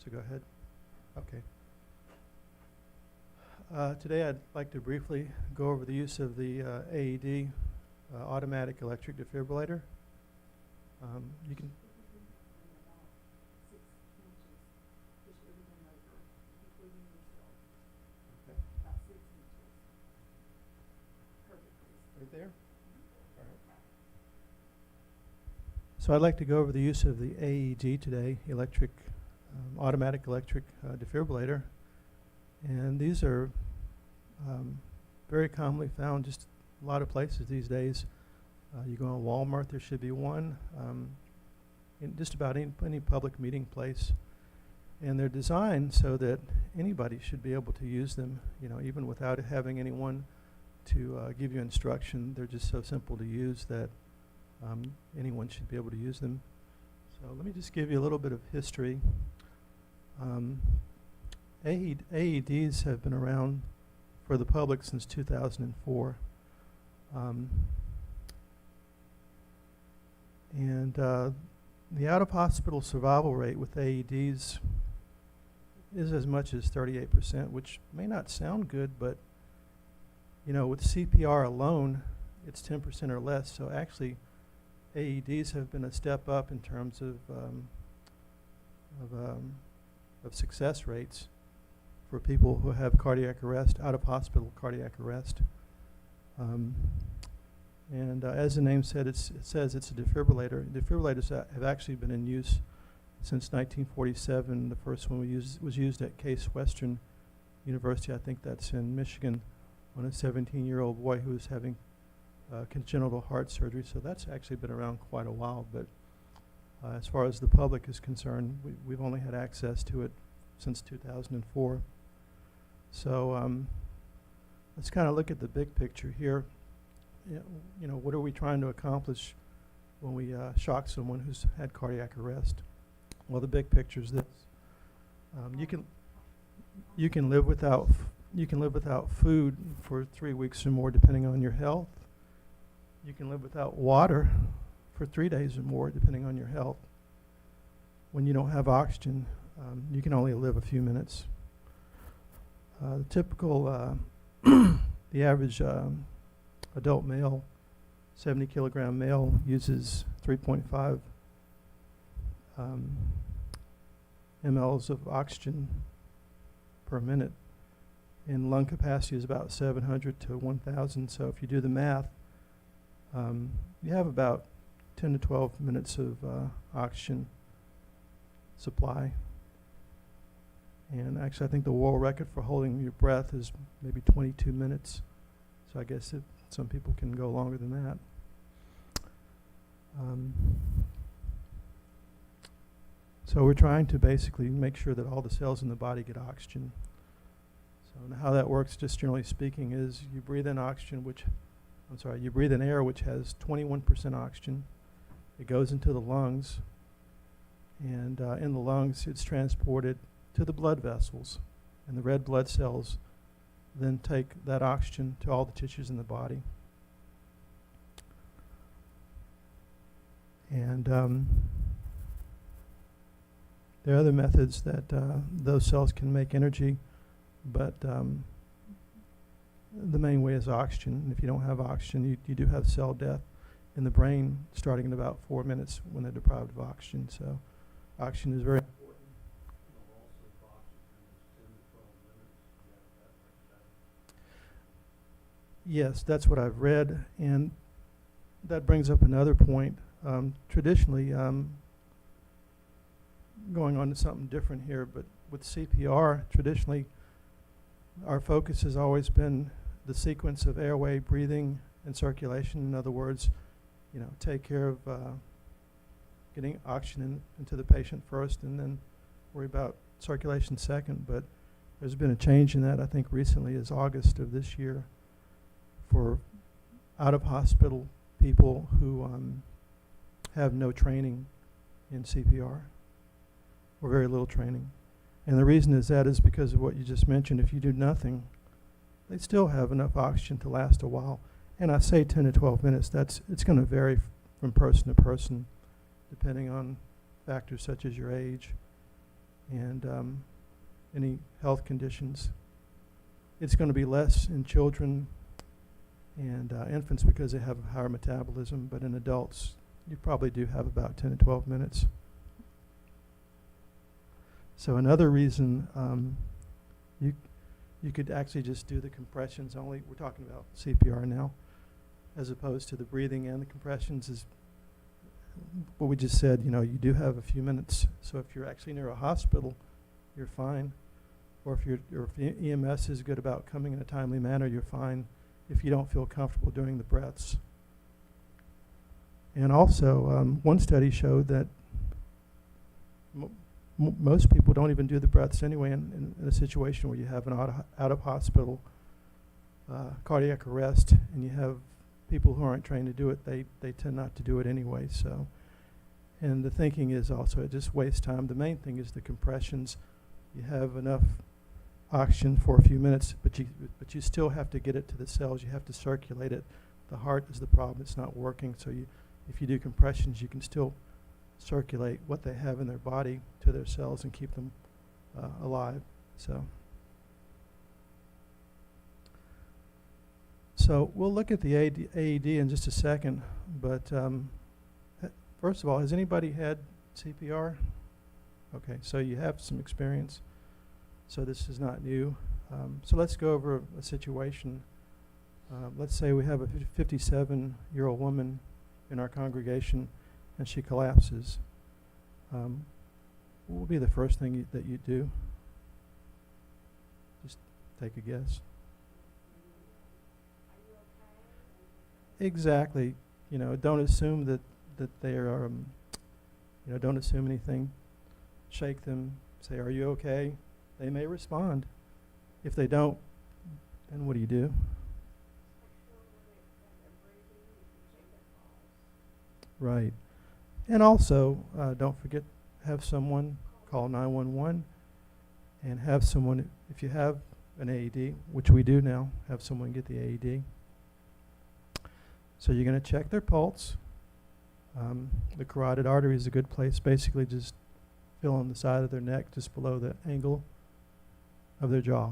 So go ahead. Okay. Today I'd like to briefly go over the use of the AED automatic electric defibrillator. You can. Okay. Right there? All right. So I'd like to go over the use of the AED today, automatic electric defibrillator. And these are very commonly found just a lot of places these days. You go on Walmart, there should be one. In just about any public meeting place. And they're designed so that anybody should be able to use them, even without having anyone to give you instruction. They're just so simple to use that anyone should be able to use them. So let me just give you a little bit of history. AEDs have been around for the public since 2004. The out-of-hospital survival rate with AEDs is as much as 38%, which may not sound good, but with CPR alone, it's 10% or less. So actually, AEDs have been a step up in terms of success rates for people who have cardiac arrest, out-of-hospital cardiac arrest. As the name said, it says it's a defibrillator. Defibrillators have actually been in use since 1947. The first one was used at Case Western University. I think that's in Michigan, on a 17-year-old boy who was having congenital heart surgery. So that's actually been around quite a while. But as far as the public is concerned, we've only had access to it since 2004. So let's kind of look at the big picture here. What are we trying to accomplish when we shock someone who's had cardiac arrest? Well, the big picture is this: you can live without food for 3 weeks or more, depending on your health. You can live without water for 3 days or more, depending on your health. When you don't have oxygen, you can only live a few minutes. The typical, the average adult male, 70-kilogram male, uses 3.5 mLs of oxygen per minute, and lung capacity is about 700 to 1,000. So if you do the math, you have about 10 to 12 minutes of oxygen supply. And actually, I think the world record for holding your breath is maybe 22 minutes. So I guess some people can go longer than that. So we're trying to basically make sure that all the cells in the body get oxygen. So how that works, just generally speaking, is you breathe in you breathe in air which has 21% oxygen. It goes into the lungs, and in the lungs it's transported to the blood vessels, and the red blood cells then take that oxygen to all the tissues in the body. And there are other methods that those cells can make energy, but the main way is oxygen. And if you don't have oxygen, you do have cell death in the brain starting in about 4 minutes when they're deprived of oxygen. So oxygen is very important. Yes, that's what I've read, and that brings up another point. Traditionally, going on to something different here, but with CPR, traditionally, our focus has always been the sequence of airway, breathing, and circulation. In other words, take care of getting oxygen into the patient first, and then worry about circulation second. But there's been a change in that, I think, recently, as August of this year, for out-of-hospital people who have no training in CPR, or very little training. And the reason is because of what you just mentioned. If you do nothing, they still have enough oxygen to last a while. And I say 10 to 12 minutes. It's going to vary from person to person, depending on factors such as your age. and any health conditions. It's going to be less in children and infants because they have a higher metabolism, but in adults, you probably do have about 10 to 12 minutes. So another reason you could actually just do the compressions only. We're talking about CPR now, as opposed to the breathing and the compressions is what we just said. You know, you do have a few minutes. So if you're actually near a hospital, you're fine. Or if EMS is good about coming in a timely manner, you're fine if you don't feel comfortable doing the breaths. And also, one study showed that most people don't even do the breaths anyway in a situation where you have an out-of-hospital cardiac arrest and you have people who aren't trained to do it. They tend not to do it anyway. So, and the thinking is also it just wastes time. The main thing is the compressions. You have enough oxygen for a few minutes, but you still have to get it to the cells. You have to circulate it. The heart is the problem. It's not working. So if you do compressions, you can still circulate what they have in their body to their cells and keep them alive. So we'll look at the AED in just a second, but first of all, has anybody had CPR? Okay, so you have some experience. So this is not new. So let's go over a situation. Let's say we have a 57-year-old woman in our congregation and she collapses. What will be the first thing that you do? Just take a guess. Exactly. You know, don't assume that they are, don't assume anything. Shake them. Say, are you okay? They may respond. If they don't, then what do you do? Right. And also, don't forget, have someone call 911 and have someone, if you have an AED, which we do now, have someone get the AED. So you're going to check their pulse. The carotid artery is a good place. Basically, just feel on the side of their neck, just below the angle of their jaw.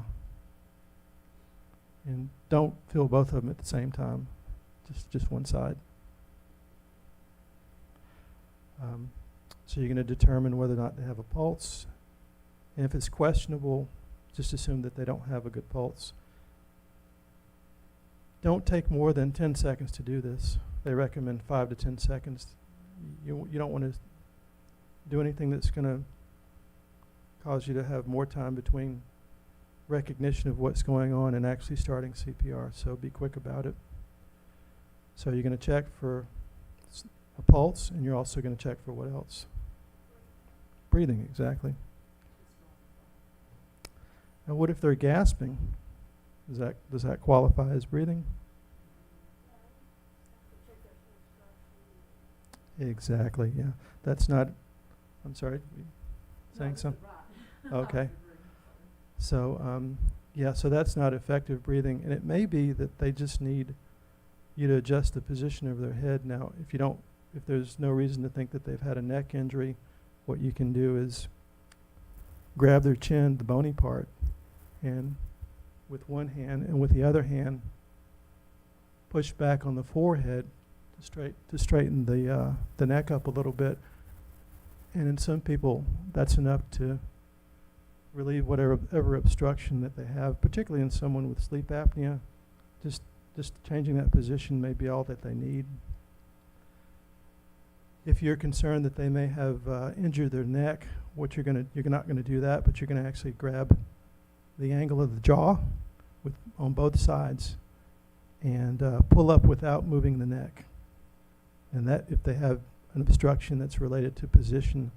And don't feel both of them at the same time, just one side. So you're going to determine whether or not they have a pulse. And if it's questionable, just assume that they don't have a good pulse. Don't take more than 10 seconds to do this. They recommend 5 to 10 seconds. You don't want to do anything that's going to cause you to have more time between recognition of what's going on and actually starting CPR. So be quick about it. So you're going to check for a pulse, and you're also going to check for what else? Breathing, exactly. Now what if they're gasping? Does that qualify as breathing? Exactly, yeah. That's not, I'm sorry, saying something? Okay. So, yeah, so that's not effective breathing. And it may be that they just need you to adjust the position of their head. Now, if there's no reason to think that they've had a neck injury, what you can do is grab their chin, the bony part, and with one hand and with the other hand push back on the forehead to straighten the neck up a little bit. And in some people, that's enough to relieve whatever obstruction that they have, particularly in someone with sleep apnea. Just changing that position may be all that they need. If you're concerned that they may have injured their neck, you're not going to do that, but you're going to actually grab the angle of the jaw on both sides and pull up without moving the neck. And that, if they have an obstruction that's related to position,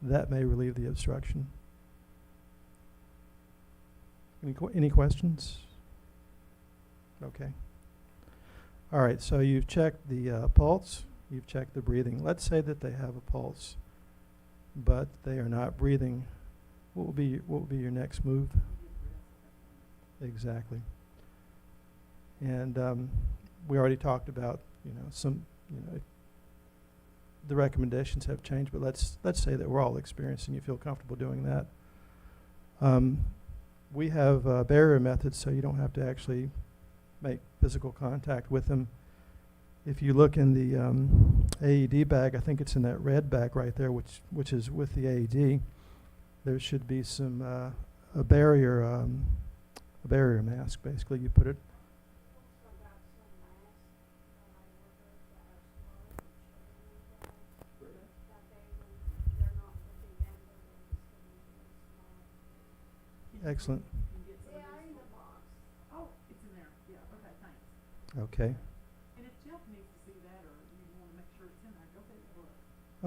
that may relieve the obstruction. Any questions? Okay. All right, so you've checked the pulse, you've checked the breathing. Let's say that they have a pulse, but they are not breathing. What will be your next move? Exactly. And we already talked about, the recommendations have changed, but let's say that we're all experienced and you feel comfortable doing that. We have barrier methods, so you don't have to actually make physical contact with them. If you look in the AED bag, I think it's in that red bag right there, which is with the AED. There should be some a barrier mask. Basically, you put it. Excellent. They are in the box. Oh, it's in there. Yeah. Okay. Thanks. Okay. And if Jeff needs to see that, or you want to make sure it's in there, go take a look.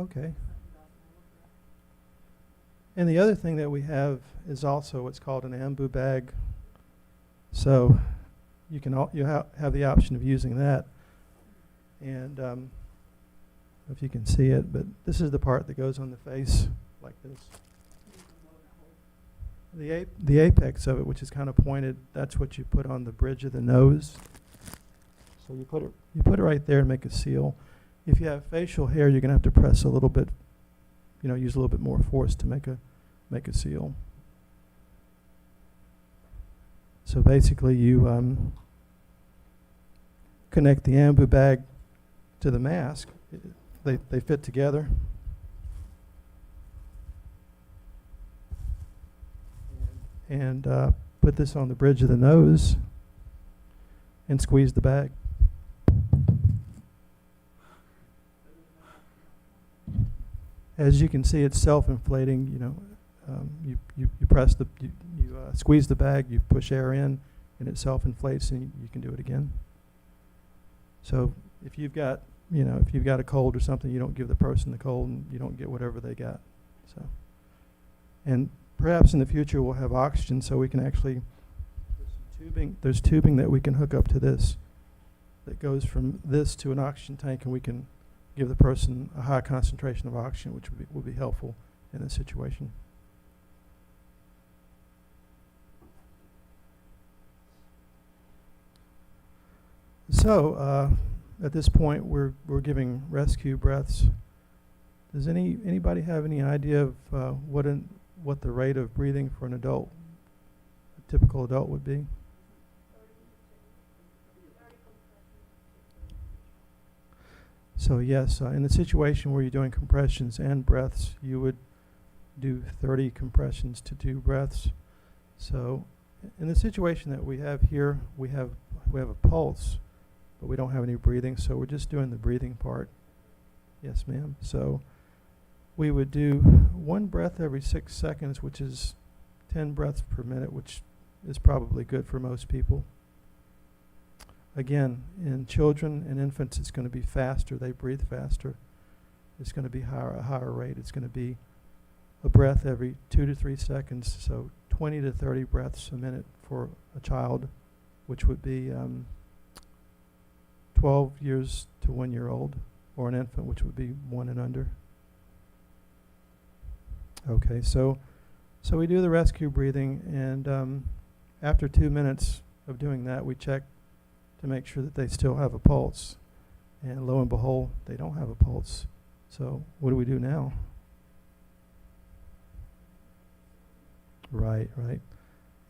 Okay. Something you guys want to look at. And the other thing that we have is also what's called an ambu bag. So you can have the option of using that. And if you can see it, but this is the part that goes on the face like this. The apex of it, which is kind of pointed, that's what you put on the bridge of the nose. So you put it right there and make a seal. If you have facial hair, you're gonna have to press a little bit, use a little bit more force to make a seal. So basically, you connect the ambu bag to the mask. They fit together. And put this on the bridge of the nose and squeeze the bag. As you can see, it's self-inflating. You press you squeeze the bag, you push air in, and it self-inflates, and you can do it again. So if you've got a cold or something, you don't give the person the cold, and you don't get whatever they got. So, and perhaps in the future we'll have oxygen, so we can actually, there's tubing that we can hook up to this that goes from this to an oxygen tank, and we can give the person a high concentration of oxygen, which will be helpful in this situation. So at this point we're giving rescue breaths. Does anybody have any idea of what the rate of breathing for an adult, a typical adult, would be? So yes, in the situation where you're doing compressions and breaths, you would do 30 compressions to 2 breaths. So in the situation that we have here, we have a pulse, but we don't have any breathing, so we're just doing the breathing part. Yes, ma'am. So we would do 1 breath every 6 seconds, which is 10 breaths per minute, which is probably good for most people. Again, in children and infants, it's going to be faster. They breathe faster. It's going to be a higher rate. It's going to be a breath every 2 to 3 seconds, so 20 to 30 breaths a minute for a child, which would be 12 years to 1 year old, or an infant, which would be 1 and under. Okay, so we do the rescue breathing, and after 2 minutes of doing that, we check to make sure that they still have a pulse. And lo and behold, they don't have a pulse. So what do we do now? Right.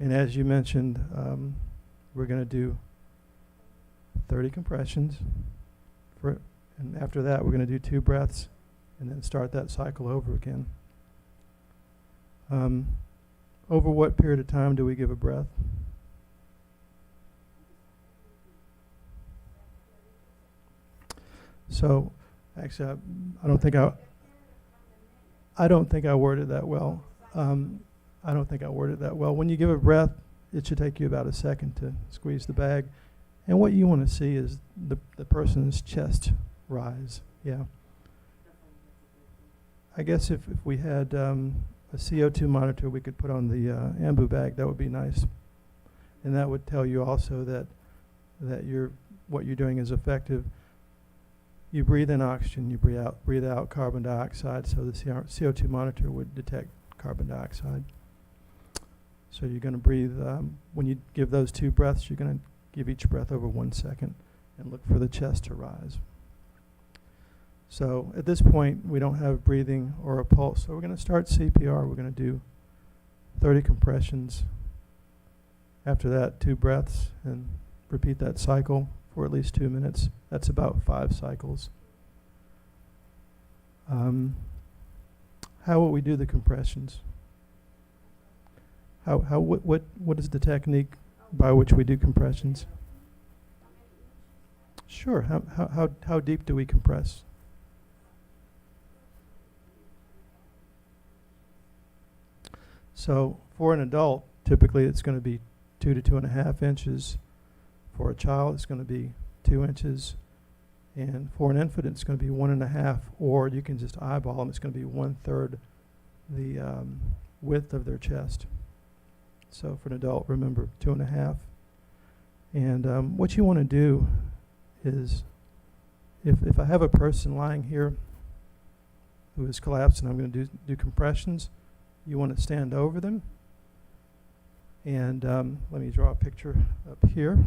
And as you mentioned, we're going to do 30 compressions. And after that, we're going to do 2 breaths and then start that cycle over again. Over what period of time do we give a breath? So, actually, I don't think I worded that well. When you give a breath, it should take you about a second to squeeze the bag, and what you want to see is the person's chest rise. Yeah. I guess if we had a CO2 monitor we could put on the ambu bag, that would be nice, and that would tell you also that what you're doing is effective. You breathe in oxygen, you breathe out carbon dioxide, so the CO2 monitor would detect carbon dioxide. So you're going to breathe, when you give those 2 breaths, you're going to give each breath over 1 second and look for the chest to rise. So at this point, we don't have breathing or a pulse, so we're going to start CPR. We're going to do 30 compressions. After that, 2 breaths, and repeat that cycle for at least 2 minutes. That's about 5 cycles. How will we do the compressions? What is the technique by which we do compressions? Sure. How deep do we compress? So for an adult, typically it's going to be 2 to 2.5 inches. For a child, it's going to be 2 inches. And for an infant, it's going to be 1.5, or you can just eyeball them. It's going to be 1/3 the width of their chest. So for an adult, remember 2.5. And what you want to do is, if I have a person lying here who is collapsed and I'm going to do compressions, you want to stand over them. And let me draw a picture up here.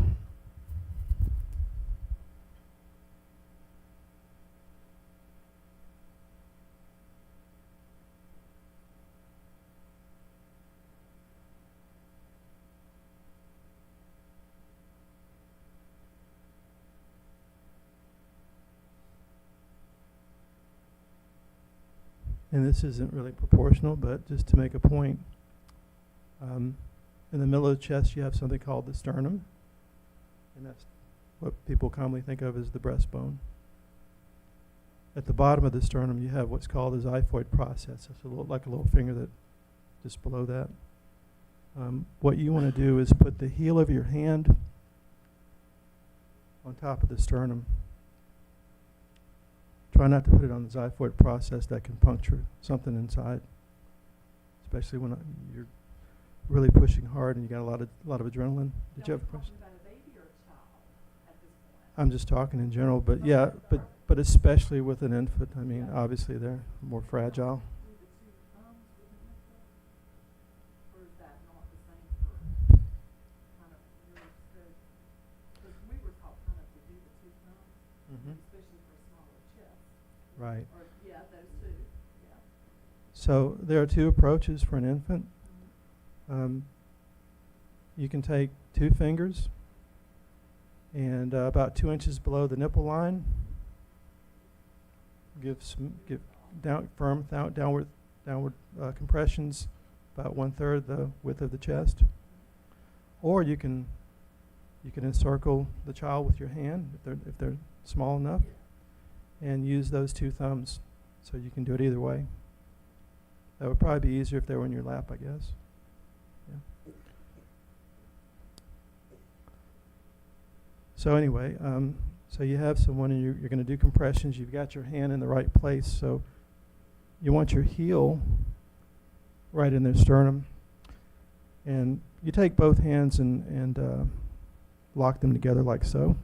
And this isn't really proportional, but just to make a point, in the middle of the chest you have something called the sternum, and that's what people commonly think of as the breastbone. At the bottom of the sternum you have what's called the xiphoid process. It's like a little finger that just below that. What you want to do is put the heel of your hand on top of the sternum. Try not to put it on the xiphoid process. That can puncture something inside, especially when you're really pushing hard and you got a lot of adrenaline. Did you have a question? About a baby or a child at this point? I'm just talking in general, but yeah, but especially with an infant. I mean, obviously they're more fragile. Do the 2 thumbs with an infant? Or is that not the same for kind of your scope? Because we were taught kind of to do the 2 thumbs, especially for a smaller chest. Right. Or, yeah, those 2, yeah. So there are 2 approaches for an infant. You can take 2 fingers and about 2 inches below the nipple line, give downward compressions about 1/3 the width of the chest. Or you can encircle the child with your hand if they're small enough, and use those 2 thumbs. So you can do it either way. That would probably be easier if they were in your lap, I guess. Yeah. So anyway, so you have someone and you're going to do compressions. You've got your hand in the right place. So you want your heel right in their sternum. And you take both hands and lock them together like so.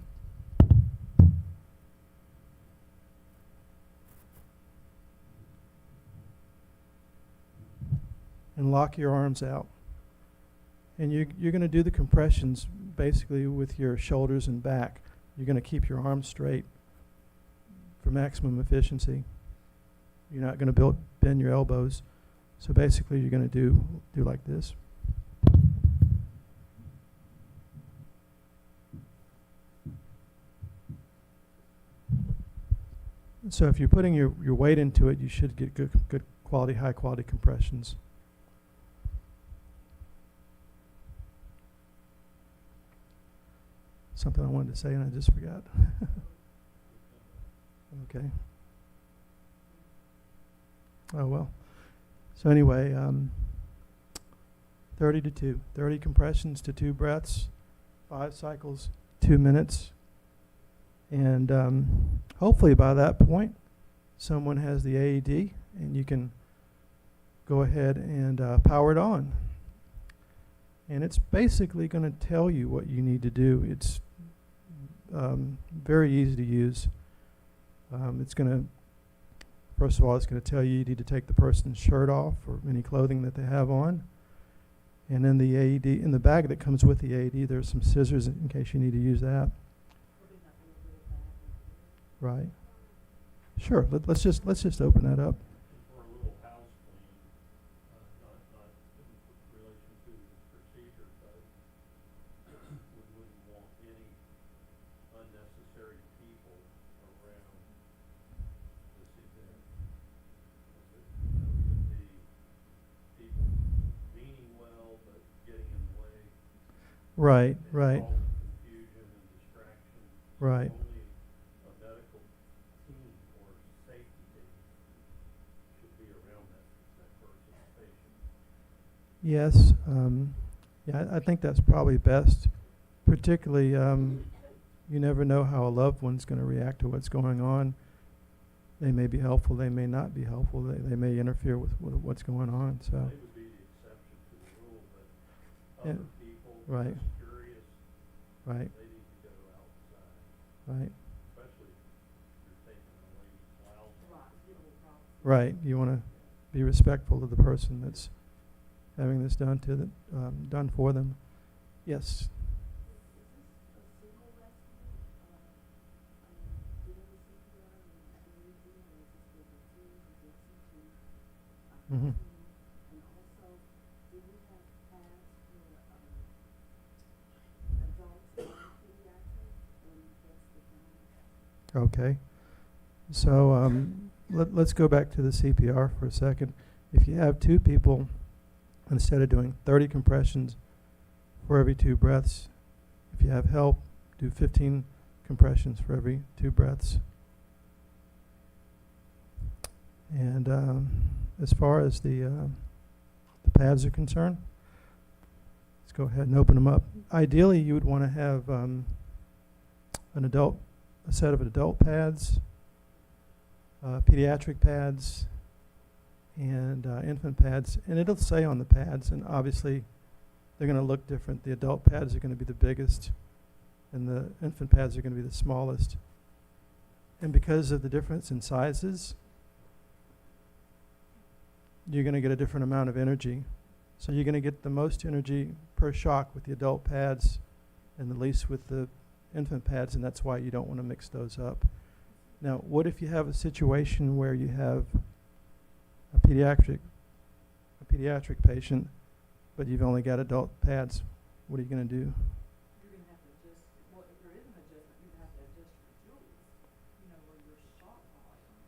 And lock your arms out. And you're going to do the compressions basically with your shoulders and back. You're going to keep your arms straight for maximum efficiency. You're not going to bend your elbows. So basically you're going to do like this. So if you're putting your weight into it, you should get good quality, high quality compressions. Something I wanted to say and I just forgot. Okay. Oh well. So anyway, 30 to 2. 30 compressions to 2 breaths, 5 cycles, 2 minutes. And hopefully by that point, someone has the AED and you can go ahead and power it on. And it's basically going to tell you what you need to do. It's very easy to use. It's going to, first of all, it's going to tell you need to take the person's shirt off or any clothing that they have on. And in the AED, in the bag that comes with the AED, there's some scissors in case you need to use that. Right. Sure. Let's just open that up. For a little house clean, not really Right, It right, causes confusion and distraction. So right. only a medical team or safety team should be around that person, patient. Yes, yeah, I think that's probably best. Particularly, you never know how a loved one's going to react to what's going on. They may be helpful, they may not be helpful, they may interfere with what's going on, so. They would be the exception to the rule, but Yeah, other people right. just curious, Right, they need to go outside, right, especially if you're taking away loud. Right, give a little privacy. right. You want to be respectful of the person that's having this done to done for them. Yes. Mm-hmm. And also, do we have pads for, adults and pediatrics, and that's the county? Okay. So let's go back to the CPR for a second. If you have two people, instead of doing 30 compressions for every 2 breaths, if you have help, do 15 compressions for every 2 breaths. And as far as the pads are concerned, let's go ahead and open them up. Ideally, you would want to have a set of adult pads, pediatric pads, and infant pads, and it'll say on the pads, and obviously they're going to look different. The adult pads are going to be the biggest, and the infant pads are going to be the smallest. And because of the difference in sizes, you're going to get a different amount of energy. So you're going to get the most energy per shock with the adult pads and the least with the infant pads, and that's why you don't want to mix those up. Now, what if you have a situation where you have a pediatric patient, but you've only got adult pads? What are you going to do? You're gonna have to adjust, well, if there is an adjustment, you're gonna have to adjust your jewels, where your shock volume.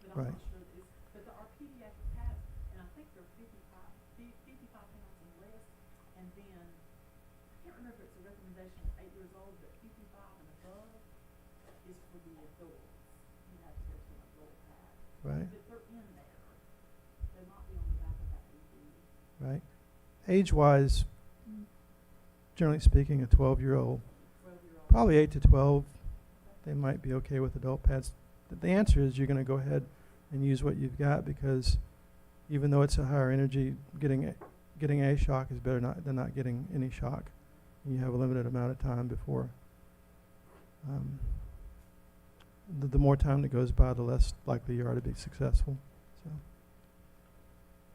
But I'm Right. not sure that but there are pediatric pads, and I think they're 55 pounds and less, and then, I can't remember if it's a recommendation of 8 years old, but 55 and above is for the adults. You have to go to an adult pad. Right, But they're in there. They might be on the back of that AED. right. Age-wise, generally speaking, a 12-year-old, 12-year-old. probably 8 to 12, they might be okay with adult pads. The answer is you're going to go ahead and use what you've got, because even though it's a higher energy, getting a shock is better than not getting any shock. You have a limited amount of time before. The more time that goes by, the less likely you are to be successful.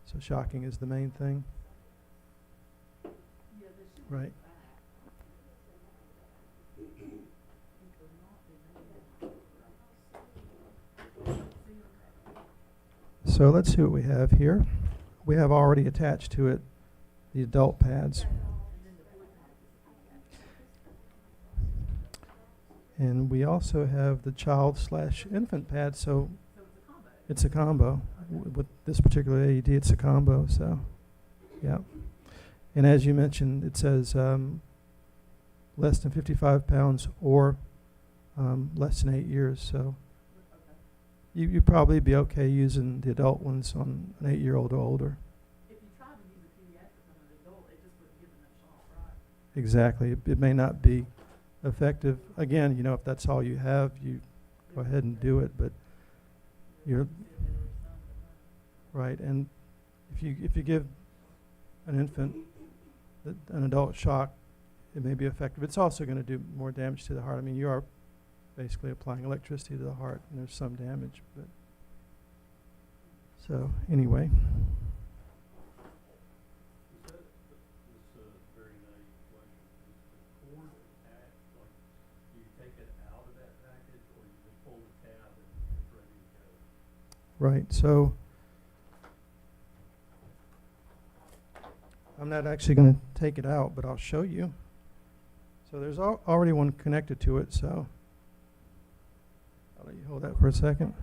So shocking is the main thing. Yeah, they should Right. be back. If they're not, then So let's see what we have here. We have already attached to it the adult pads. And we also have the child/infant pad, so it's a combo. With this particular AED, it's a combo, so, yeah. And as you mentioned, it says less than 55 pounds or less than 8 years, so you'd probably be okay using the adult ones on an 8-year-old or older. If you tried to use a pediatric on an adult, it just wouldn't give them that shock, right? Exactly. It may not be effective. Again, if that's all you have, you go ahead and do it, but you're right. And if you give an infant an adult shock, it may be effective. It's also going to do more damage to the heart. I mean, you are basically applying electricity to the heart, and there's some damage. But so anyway, Is that, this very naive question, is the cord attached, like, do you take it out of that package, or you just pull the tab and it's ready to go? right. So I'm not actually going to take it out, but I'll show you. So there's already one connected to it, so I'll let you hold that for a second.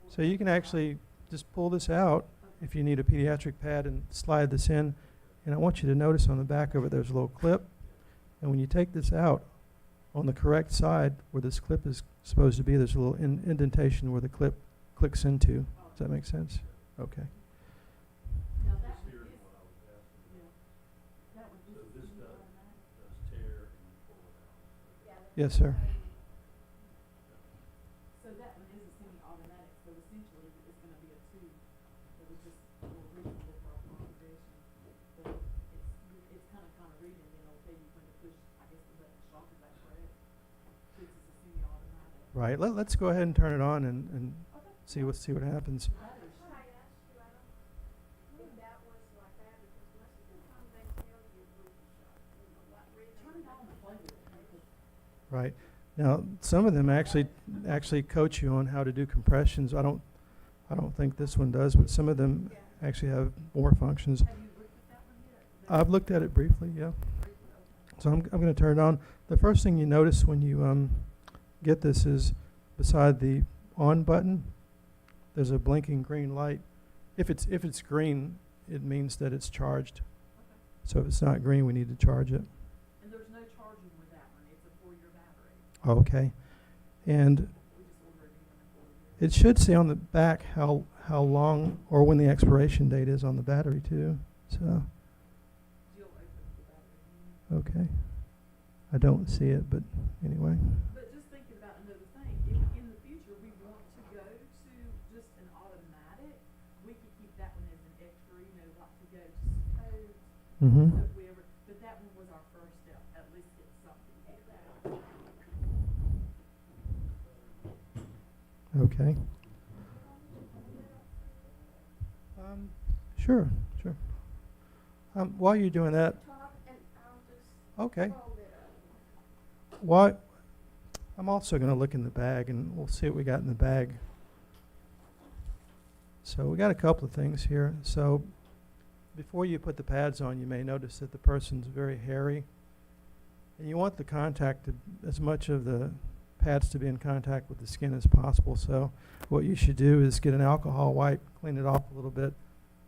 So you can actually just pull this out if you need a pediatric pad and slide this in. And I want you to notice on the back of it, there's a little clip. And when you take this out, on the correct side where this clip is supposed to be, there's a little indentation where the clip clicks into. Does that make sense? Okay. Now Just that one hearing is, what I was asking yeah, about. that one So is this semi-automatic. does tear and pull it out. Yes, sir. So that one is a semi-automatic, so essentially it's gonna be a tube that was just more reasonable for our congregation. But it's kind of reading, then it'll tell you when to push, I guess, the button to shock, is that correct? Since it's a semi-automatic. Right. Let's go ahead and turn it on and Okay. see what happens. Battery's That's what I asked you, I don't think that was like that, because most of the time they tell you when to shut, what reason. Turn it on and play with it, because Right. Now, some of them actually coach you on how to do compressions. I don't think this one does, but some of them actually have more functions. have you looked at that one yet? I've looked at it briefly, yeah. Briefly, okay. So I'm going to turn it on. The first thing you notice when you get this is beside the on button, there's a blinking green light. If it's green, it means that it's charged. Okay. So if it's not green, we need to charge it. And there's no charging with that one, it's a 4-year battery. Okay. And We just ordered it even in 4 years. it should say on the back how long or when the expiration date is on the battery too. So, Jill opened the battery. okay. I don't see it, but anyway. But just thinking about another thing, if in the future we want to go to just an automatic, we could keep that one as an extra, like to go to some codes, Mm-hmm. if we ever, but that one was our first step, at least get something to get that. Okay. Sure. While you're doing that, Talk and I'll just okay. hold it up. Why? I'm also going to look in the bag, and we'll see what we got in the bag. So we got a couple of things here. So before you put the pads on, you may notice that the person's very hairy, and you want the contact to, as much of the pads to be in contact with the skin as possible. So what you should do is get an alcohol wipe, clean it off a little bit.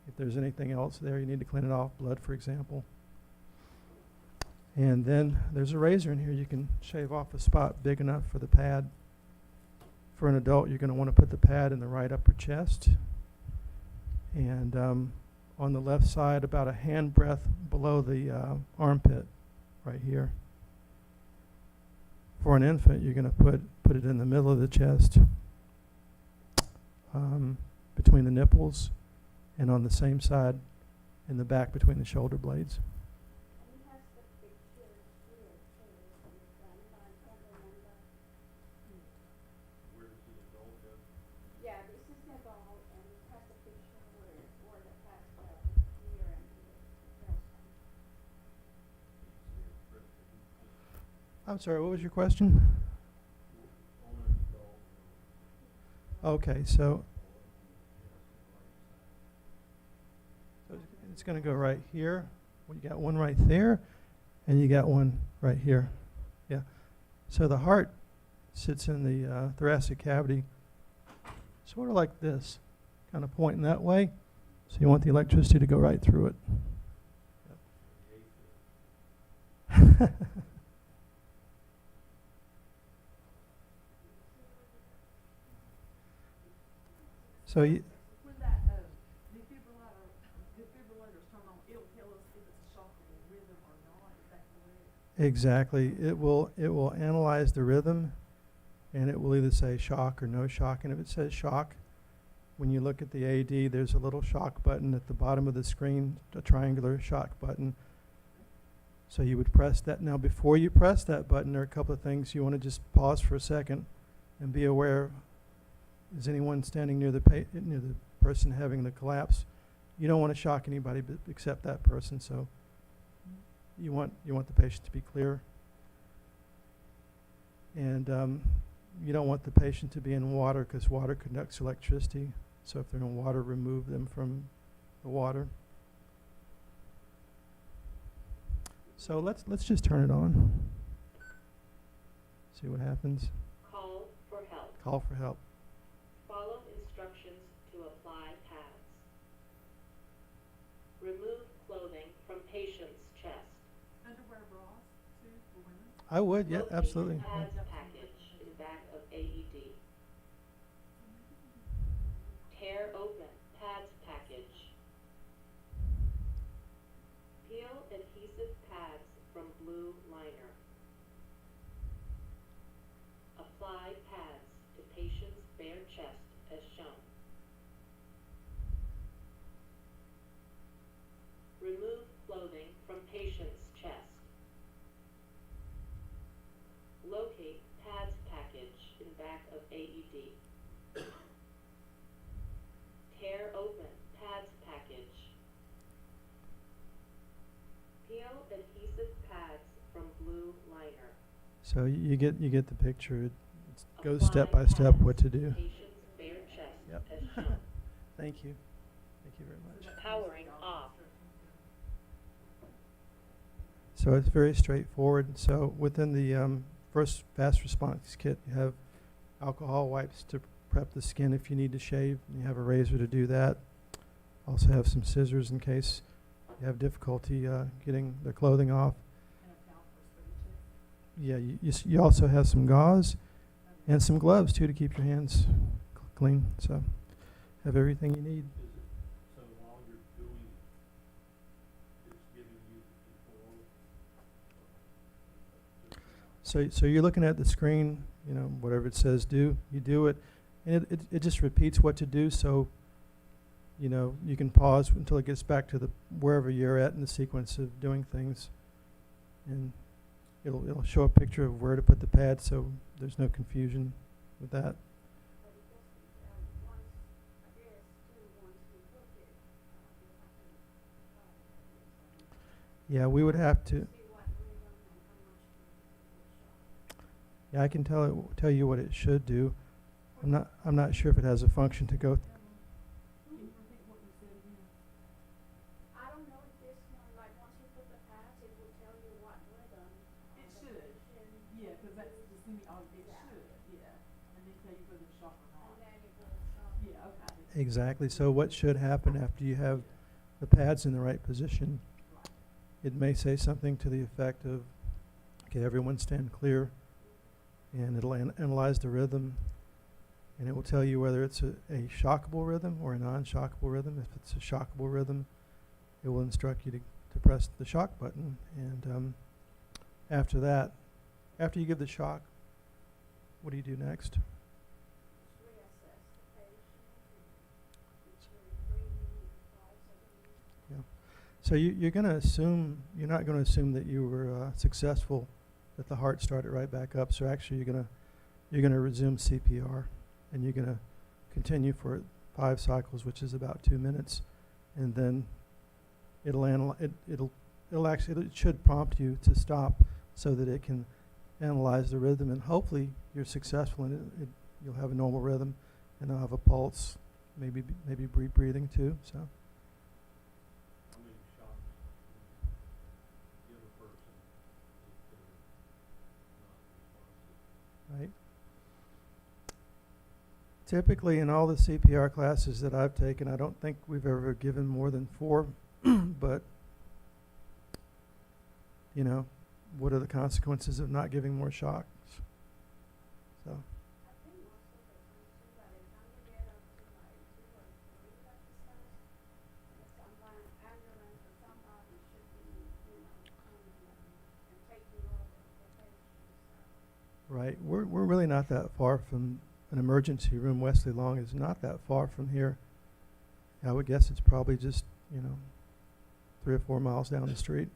If there's anything else there, you need to clean it off, blood, for example. And then there's a razor in here. You can shave off a spot big enough for the pad. For an adult, you're going to want to put the pad in the right upper chest. And on the left side, about a hand breadth below the armpit, right here. For an infant, you're going to put it in the middle of the chest, between the nipples, and on the same side in the back between the shoulder blades. And he has the pictures here too, on the front, I can't remember. Where does the adult go? Yeah, this is the ball, and it has the picture where the past here and the breast. I'm sorry, what was your question? On an adult. Okay, so it's going to go right here. Well, you got one right there, and you got one right here. Yeah. So the heart sits in the thoracic cavity, sort of like this, kind of pointing that way. So you want the electricity to go right through it. So you, When that defibrillator's turned on, it'll tell us if it's a shockable rhythm or not, is that correct? exactly. It will analyze the rhythm, and it will either say shock or no shock. And if it says shock, when you look at the AED, there's a little shock button at the bottom of the screen, a triangular shock button. So you would press that. Now, before you press that button, there are a couple of things you want to just pause for a second and be aware. Is anyone standing near the person having the collapse? You don't want to shock anybody except that person. So you want the patient to be clear, and you don't want the patient to be in water, because water conducts electricity. So if they're in water, remove them from the water. So let's just turn it on. See what happens. Call for help. Call for help. Follow instructions to apply pads. Remove clothing from I would, yeah, Locate absolutely. Yeah. PADS package in back of AED. Tear open PADS package. Peel adhesive pads from blue liner. Apply pads to patient's bare chest as shown. Remove clothing from patient's chest. Locate PADS package in back of AED. Tear open PADS package. Peel adhesive pads from blue liner. So you get the picture. It goes Apply step by step pads what to to do. patient's bare chest Yep. as shown. Thank you. Thank you very much. Powering off. So it's very straightforward. So within the first fast response kit, you have alcohol wipes to prep the skin if you need to shave. And you have a razor to do that. Also have some scissors in case you have difficulty getting the clothing off. And a towel for sweaty chest. Yeah, you also have some gauze and some gloves too to keep your hands clean. So have everything you need. Is it, so while you're doing it, it's giving you the control? So you're looking at the screen, you know, whatever it says do, you do it, and it just repeats what to do. So, you know, you can pause until it gets back to the wherever you're at in the sequence of doing things, and it'll show a picture of where to put the pad, so there's no confusion with that. But it doesn't, once, I guess, too, once we book it, you'll have to, Yeah, we would have to. see what rhythm and how much to shot. Yeah, I can tell you what it should do. I'm not sure if it has a function to go. Can you repeat what you said again? I don't know if this one, like, once you put the pads, it will tell you what rhythm. It the should. patient Yeah, cause that's is, the it Yeah. should, yeah. And then tell you whether to shop or not. and then it will shop. Yeah, okay. Exactly. So what should happen after you have the pads in the right position? Right. It may say something to the effect of, okay, everyone stand clear, and it'll analyze the rhythm, and it will tell you whether it's a shockable rhythm or a non-shockable rhythm. If it's a shockable rhythm, it will instruct you to press the shock button, and after that, after you give the shock, what do you do next? Reassess the patient and make sure he's breathing and pulse. So you're going to assume, you're not going to assume that you were successful, that the heart started right back up. So actually you're going to resume CPR, and you're going to continue for 5 cycles, which is about 2 minutes, and then it should prompt you to stop so that it can analyze the rhythm, and hopefully you're successful and you'll have a normal rhythm, and they'll have a pulse, maybe breathing too. So. How many shots give a person if they're not responsive? Right. Typically, in all the CPR classes that I've taken, I don't think we've ever given more than 4, but, you know, what are the consequences of not giving more shocks? So, I think most of the time too, by the time you get up to like 2 or 3 episodes, sometimes ambulance or somebody should be, coming and taking over the patient, so. right, we're really not that far from an emergency room. Wesley Long is not that far from here. I would guess it's probably just, 3 or 4 miles down the street.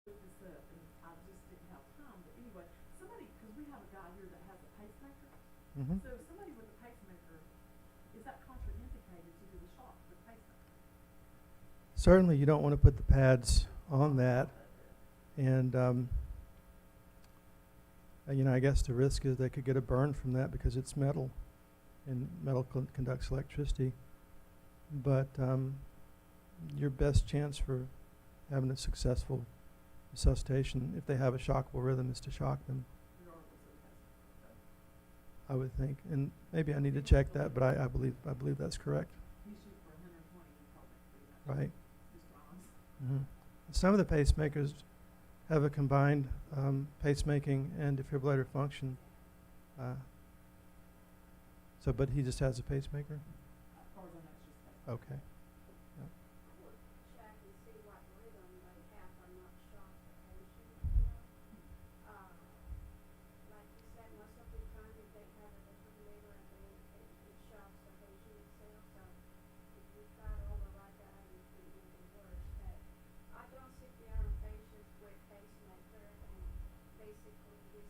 Look this up, and I just didn't have time, but anyway, cause we have a guy here that has a pacemaker. Mm-hmm. So somebody with a pacemaker, is that contraindicated to do the shock with pacemaker? Certainly, you don't want to put the pads on that, and I guess the risk is they could get a burn from that because it's metal, and metal conducts electricity. But your best chance for having a successful resuscitation, if they have a shockable rhythm, is to shock them, Regardless of the pacemaker. I would think. And maybe I need to check that, but I believe that's correct. You shoot for 120, you probably pretty much. Right. Just runs. Some of the pacemakers have a combined pacemaking and defibrillator function. So, but he just has a pacemaker? As far as I know, it's just that. Okay. Yep. Would check and see what rhythm they have or not shock the patient, you know? Like you said, most of the time if they have a defibrillator and then it shocks the patient itself, so if you try to override that, it can make it worse. But I don't CPR on patients with pacemaker and basically this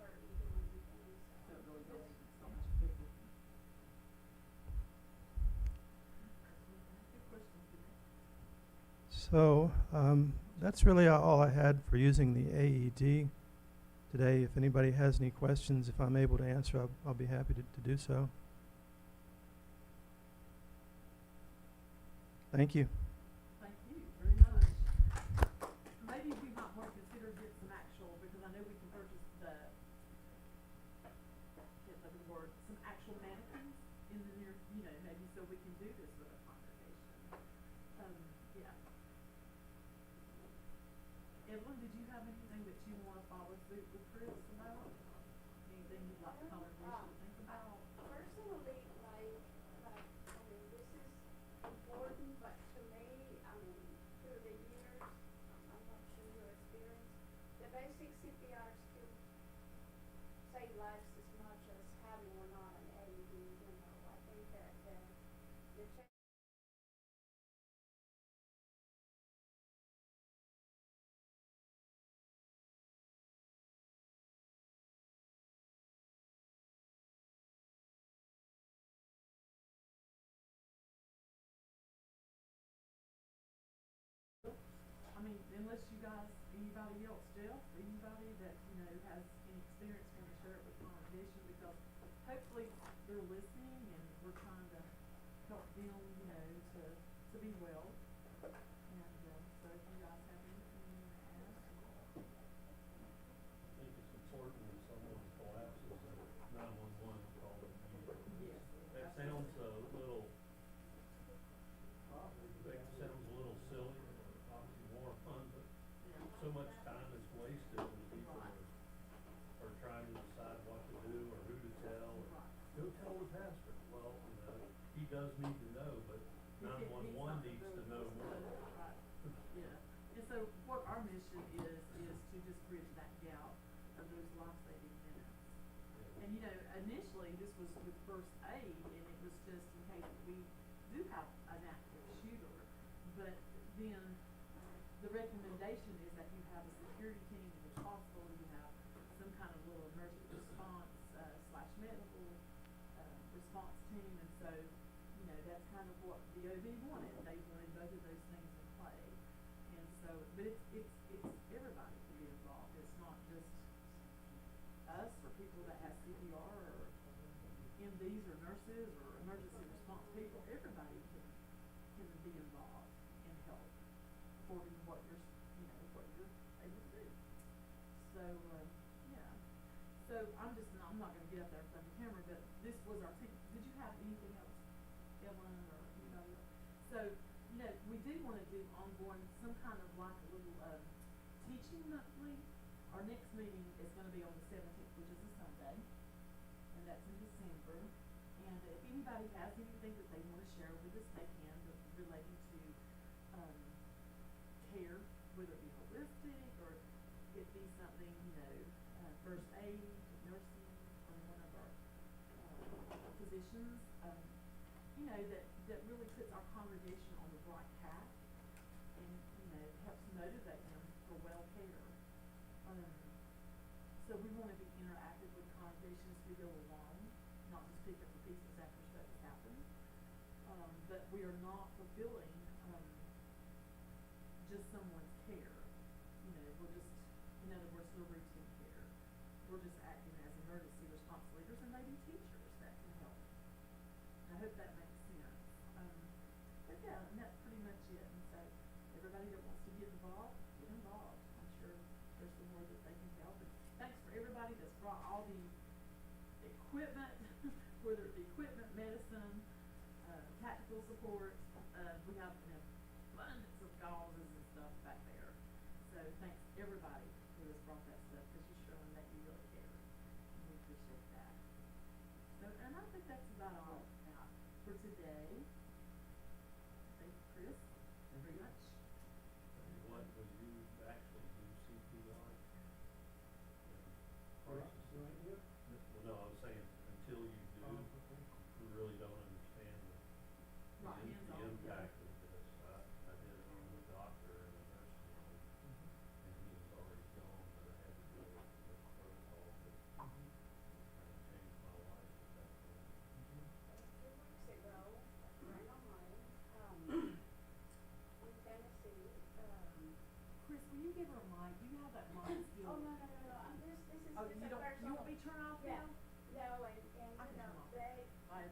certain doing things. So it really just- doesn't, it's not much big difference. Good question, Jeanette. So that's really all I had for using the AED today. If anybody has any questions, if I'm able to answer, I'll be happy to do so. Thank you. Thank you very much. Maybe we might want to consider getting some actual, because I know we can purchase the, can't think of the word, some actual mannequins in the near, you know, maybe so we can do this with a congregation. Yeah. Evelyn, did you have anything that you want to follow through with Chris about? Anything you'd like the congregation to think about? Personally, I mean, this is important, but to me, I mean, through the years, I'm not sure your experience, the basic CPR still save lives as much as having or not an AED, you know. I think that the check I mean, unless you guys, anybody else, Jeff, anybody that, you know, has any experience want to share it with the congregation, because hopefully they're listening and we're trying to help them, you know, to be well. And, so if you guys have anything you want to ask. I think it's important when someone collapses that 911 is called immediately. Yes. That sounds a little, that sounds a little silly, obviously more fun, but Yeah. so much time is wasted when people are trying to decide what to do or who to tell. Or, Right. go tell the pastor. Well, you know, he does need to know, but 911 needs to know more. Right, yeah. And so what our mission is to just bridge that gap of those life-saving minutes. And you know, initially, this was with first aid, and it was just in case we do have an active shooter. But then, the recommendation is that you have a security team in the hospital, you have some kind of little emergency response, slash medical, response team, and so, you know, that's kind of what the OB wanted. They wanted both of those things in play. And so, but it's everybody can be involved. It's not just us or people that have CPR or MDs or nurses or emergency response people. Everybody can be involved and help according to what you're, you know, what you're able to do. So, yeah. So I'm not gonna get up there in front of the camera, but this was our team. Did you have anything else, Evelyn or anybody else? So, you know, we do wanna do ongoing, some kind of like a little, teaching monthly. Our next meeting is gonna be on the 17th, which is a Sunday, and that's in December. And if anybody has anything that they wanna share with us, they can, relating to, care, whether it be holistic or it be something, you know, first aid, nursing from one of our physicians, you know, that really puts our congregation on the right path and, you know, helps motivate them for well care. So we want to be interactive with congregations as we go along, not just pick up the pieces after stuff has happened. But we are not fulfilling just someone's care. You know, we're just, in other words, we're routine care. We're just acting as emergency response leaders and maybe teachers that can help. I hope that makes sense. But yeah, and that's pretty much it. And so everybody that wants to get involved, get involved. I'm sure there's some more that they can help. And thanks for everybody that's brought all the equipment, whether it be equipment, medicine, tactical support. We have an abundance of gauzes and stuff back there. So so thanks everybody who has brought that stuff, cause you're showing that you really care, and we appreciate that. So, and I think that's about all for today. Thank you, Chris, very much. And what, would you actually do CPR? Right here? Well, no, I was saying, until you do, Okay. you really don't understand Right, the hands-on, yeah. impact of this. I did it on a doctor in a nursing home, and he was already gone, but I had to do it with protocol that kind of changed my life at that point. 2 weeks ago, a friend of mine, in Tennessee, Chris, will you give her a mic? Do you have that mic still? oh, no, this is Oh, just you a don't, personal. you want me to turn off Yeah, now? no, and I can you know, turn off. they